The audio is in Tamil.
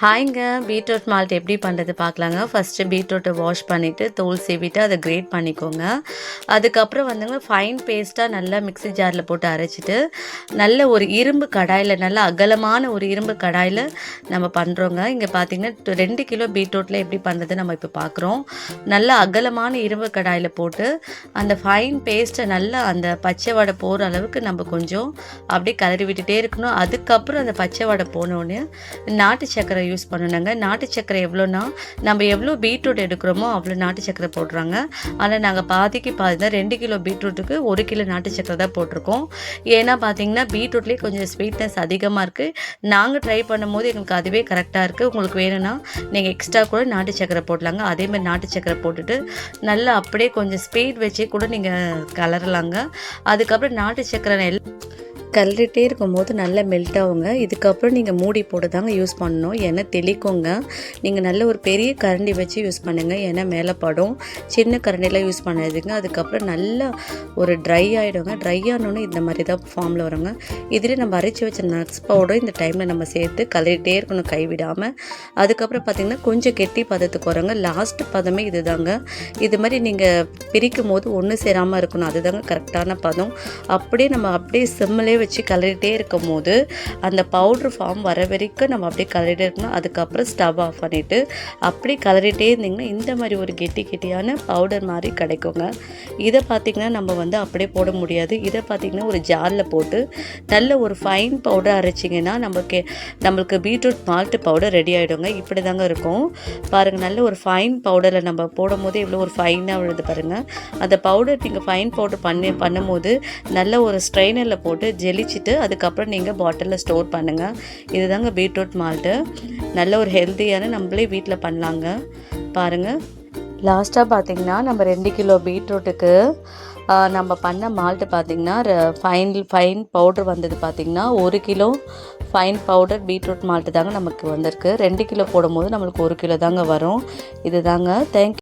ஹாய்ங்க. பீட்ரூட் மால்ட் எப்படி பண்ணுறது பார்க்கலாங்க. ஃபஸ்ட்டு பீட்ரூட்டை வாஷ் பண்ணிவிட்டு தோல் சீவிட்டு அதை கிரேட் பண்ணிக்கோங்க. அதுக்கப்புறம் வந்துங்க ஃபைன் பேஸ்ட்டாக நல்லா மிக்ஸி ஜாரில் போட்டு அரைச்சிட்டு நல்ல ஒரு இரும்பு கடாயில், நல்ல அகலமான ஒரு இரும்பு கடாயில் நம்ம பண்ணுறோங்க. இங்கே பார்த்திங்கன்னா 2 கிலோ பீட்ரூட்டில் எப்படி பண்ணுறது நம்ம இப்போ பார்க்குறோம். நல்ல அகலமான இரும்பு கடாயில் போட்டு அந்த ஃபைன் பேஸ்ட்டை நல்லா அந்த பச்சை வடை போகிற அளவுக்கு நம்ம கொஞ்சம் அப்படியே கிளறி விட்டுட்டே இருக்கணும். அதுக்கப்புறம் அந்த பச்சை வடை போனோடனே நாட்டு சக்கரை யூஸ் பண்ணணுங்க. நாட்டு சக்கரை எவ்வளோனா, நம்ம எவ்வளோ பீட்ரூட் எடுக்கிறோமோ அவ்வளோ நாட்டு சக்கரை போடுறாங்க. ஆனால் நாங்கள் பாதிக்கு பாதி தான், 2 கிலோ பீட்ரூட்டுக்கு 1 கிலோ நாட்டு சக்கரை தான் போட்டிருக்கோம். ஏன்னா பார்த்தீங்கன்னா பீட்ரூட்லேயே கொஞ்சம் ஸ்வீட்னஸ் அதிகமாக இருக்குது. நாங்கள் ட்ரை பண்ணும்போது எங்களுக்கு அதுவே கரெக்டாக இருக்குது. உங்களுக்கு வேணும்னா நீங்கள் எக்ஸ்ட்ரா கூட நாட்டு சக்கரை போடலாங்க. அதேமாதிரி நாட்டு சக்கரை போட்டுட்டு நல்லா அப்படியே கொஞ்சம் ஸ்பீட் வச்சே கூட நீங்கள் கலரலாங்க. அதுக்கப்புறம் நாட்டு சக்கரை கலரிட்டே இருக்கும்போது நல்லா மெல்ட் ஆகுங்க. இதுக்கப்புறம் நீங்கள் மூடி போட்டு தாங்க யூஸ் பண்ணணும். ஏன்னா தெளிக்கோங்க. நீங்கள் நல்ல ஒரு பெரிய கரண்டி வச்சு யூஸ் பண்ணுங்கள், ஏன்னா மேலே படும். சின்ன கரண்டிலாம் யூஸ் பண்ணாதுங்க. அதுக்கப்புறம் நல்லா ஒரு ட்ரை ஆகிடுங்க. ட்ரை ஆனோன்னு இந்த மாதிரி தான் ஃபார்மில் வருங்க. இதில் நம்ம அரைச்சி வச்ச நட்ஸ் பவுடர் இந்த டைமில் நம்ம சேர்த்து கலரிட்டே இருக்கணும் கைவிடாமல். அதுக்கப்புறம் பார்த்திங்கன்னா கொஞ்சம் கெட்டி பதத்துக்கு வருங்க. லாஸ்ட் பதமே இது தாங்க. இது மாதிரி நீங்கள் பிரிக்கும் போது ஒன்று சேராமல் இருக்கணும். அதுதாங்க கரெக்டான பதம். அப்படியே நம்ம அப்படியே சிம்மிலே வச்சு கலரிட்டே இருக்கும் போது அந்த பவுட்ரு ஃபார்ம் வர வரைக்கும் நம்ம அப்படியே கலரிட்டே இருக்கணும். அதுக்கப்புறம் ஸ்டவ் ஆஃப் பண்ணிவிட்டு அப்படி கலரிட்டே இருந்திங்கன்னா இந்த மாதிரி ஒரு கெட்டியான பவுடர் மாதிரி கிடைக்குங்க. இதை பார்த்திங்கன்னா நம்ம அப்படியே போட முடியாது. இதை பார்த்திங்கன்னா ஒரு ஜாரில் போட்டு நல்ல ஒரு ஃபைன் பவுடர் அரைச்சிங்கன்னா நம்மளுக்கு பீட்ரூட் மால்ட் பவுடர் ரெடி ஆகிடுங்க. இப்படி தாங்க இருக்கும் பாருங்கள். நல்ல ஒரு ஃபைன் பவுடரில் நம்ம போடும் போது எவ்வளோ ஒரு ஃபைனாக விழுது பாருங்கள். அந்த பவுடர் நீங்கள் ஃபைன் பவுடர் பண்ணும்போது நல்ல ஒரு ஸ்ட்ரெயினரில் போட்டு ஜெலிச்சிட்டு அதுக்கப்புறம் நீங்கள் பாட்டிலில் ஸ்டோர் பண்ணுங்கள். இதுதாங்க பீட்ரூட் மால்ட்டு. நல்ல ஒரு ஹெல்த்தியான நம்மளே வீட்டில் பண்ணலாங்க. பாருங்கள், லாஸ்ட்டாக பார்த்திங்கன்னா நம்ம 2 கிலோ பீட்ரூட்டுக்கு நம்ம பண்ண மால்ட்டு பார்த்திங்கன்னா ஃபைன் பவுடர் வந்தது பார்த்திங்கன்னா 1 kilo fine powder beetroot malt தாங்க நமக்கு வந்திருக்கு. 2 கிலோ போடும்போது நம்மளுக்கு 1 கிலோ தாங்க வரும். இது தாங்க. தேங்க்யூ.